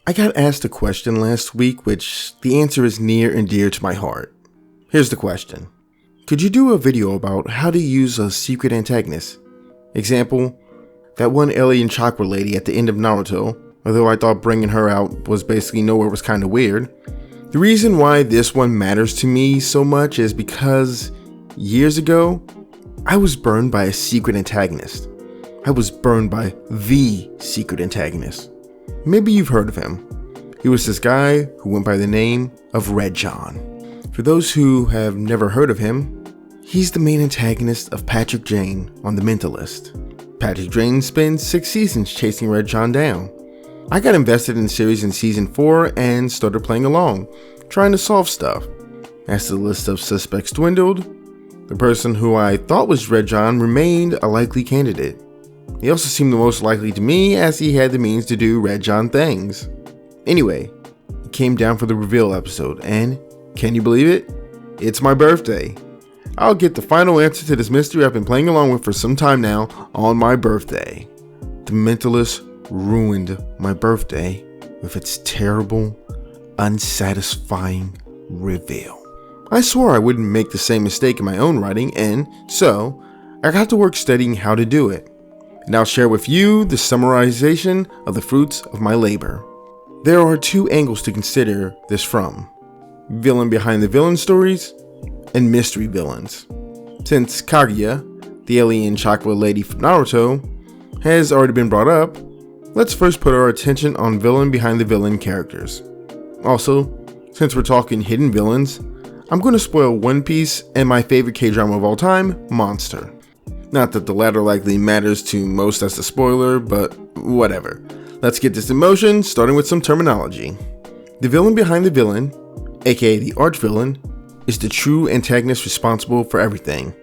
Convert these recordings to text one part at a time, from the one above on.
I got asked a question last week, which the answer is near and dear to my heart. Here's the question. Could you do a video about how to use a secret antagonist? Example, that one alien chakra lady at the end of Naruto, although I thought bringing her out was basically nowhere was kinda weird. The reason why this one matters to me so much is because years ago, I was burned by a secret antagonist. I was burned by the secret antagonist. Maybe you've heard of him. He was this guy who went by the name of Red John. For those who have never heard of him, he's the main antagonist of Patrick Jane on The Mentalist. Patrick Jane spends 6 seasons chasing Red John down. I got invested in the series in season 4 and started playing along, trying to solve stuff. As the list of suspects dwindled, the person who I thought was Red John remained a likely candidate. He also seemed the most likely to me as he had the means to do Red John things. Anyway, it came down for the reveal episode, and can you believe it? It's my birthday. I'll get the final answer to this mystery I've been playing along with for some time now on my birthday. The Mentalist ruined my birthday with its terrible, unsatisfying reveal. I swore I wouldn't make the same mistake in my own writing, and so I got to work studying how to do it. And I'll share with you the summarization of the fruits of my labor. There are 2 angles to consider this from: villain behind the villain stories and mystery villains. Since Kaguya, the alien chakra lady from Naruto, has already been brought up, let's first put our attention on villain behind the villain characters. Also, since we're talking hidden villains, I'm going to spoil One Piece and my favorite K-drama of all time, Monster. Not that the latter likely matters to most as the spoiler, but whatever. Let's get this in motion, starting with some terminology. The villain behind the villain, aka the arch-villain, is the true antagonist responsible for everything.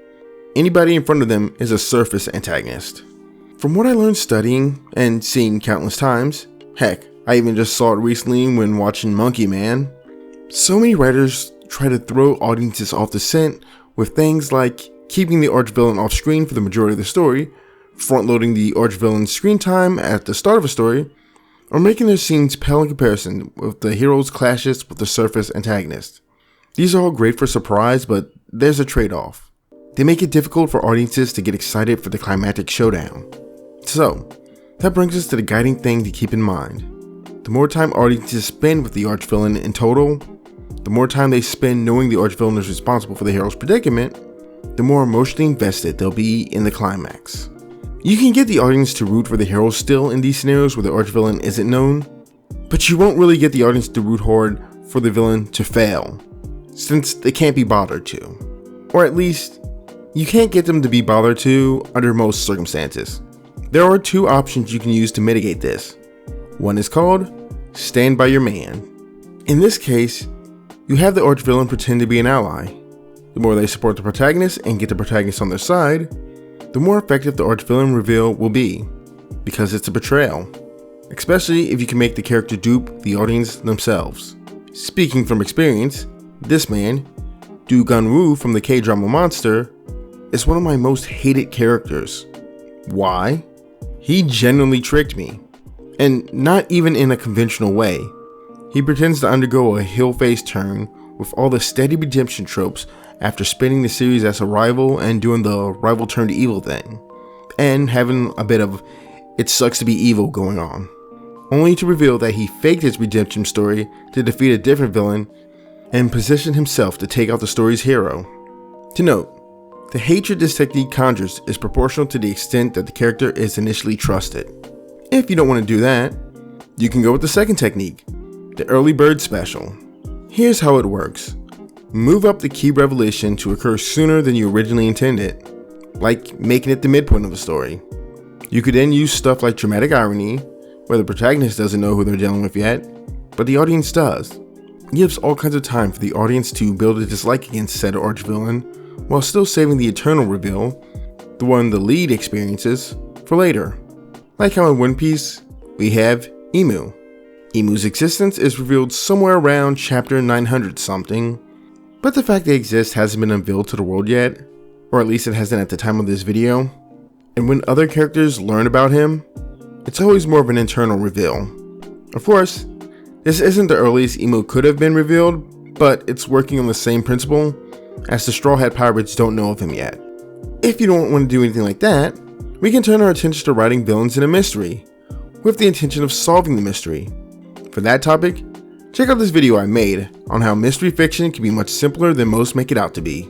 Anybody in front of them is a surface antagonist. From what I learned studying and seeing countless times, heck, I even just saw it recently when watching Monkey Man, so many writers try to throw audiences off the scent with things like keeping the arch-villain off screen for the majority of the story, front-loading the arch-villain's screen time at the start of a story, or making their scenes pale in comparison with the hero's clashes with the surface antagonist. These are all great for surprise, but there's a trade-off. They make it difficult for audiences to get excited for the climactic showdown. So, that brings us to the guiding thing to keep in mind. The more time audiences spend with the arch-villain in total, the more time they spend knowing the arch-villain is responsible for the hero's predicament, the more emotionally invested they'll be in the climax. You can get the audience to root for the hero still in these scenarios where the arch-villain isn't known, but you won't really get the audience to root hard for the villain to fail, since they can't be bothered to. Or at least, you can't get them to be bothered to under most circumstances. There are 2 options you can use to mitigate this. One is called Stand By Your Man. In this case, you have the arch-villain pretend to be an ally. The more they support the protagonist and get the protagonist on their side, the more effective the arch-villain reveal will be, because it's a betrayal. Especially if you can make the character dupe the audience themselves. Speaking from experience, this man, Du Gunwoo from the K-drama Monster, is one of my most hated characters. Why? He genuinely tricked me, and not even in a conventional way. He pretends to undergo a heel-face turn with all the steady redemption tropes after spending the series as a rival and doing the rival turn to evil thing, and having a bit of it sucks to be evil going on, only to reveal that he faked his redemption story to defeat a different villain and position himself to take out the story's hero. To note, the hatred this technique conjures is proportional to the extent that the character is initially trusted. If you don't want to do that, you can go with the second technique, the early bird special. Here's how it works. Move up the key revelation to occur sooner than you originally intended, like making it the midpoint of the story. You could then use stuff like dramatic irony, where the protagonist doesn't know who they're dealing with yet, but the audience does. It gives all kinds of time for the audience to build a dislike against said arch-villain, while still saving the eternal reveal, the one the lead experiences, for later. Like how in One Piece, we have Imu. Imu's existence is revealed somewhere around chapter 900 something, but the fact they exist hasn't been unveiled to the world yet, or at least it hasn't at the time of this video. And when other characters learn about him, it's always more of an internal reveal. Of course, This isn't the earliest emo could have been revealed, but it's working on the same principle, as the Straw Hat Pirates don't know of him yet. If you don't want to do anything like that, we can turn our attention to writing villains in a mystery, with the intention of solving the mystery. For that topic, check out this video I made on how mystery fiction can be much simpler than most make it out to be.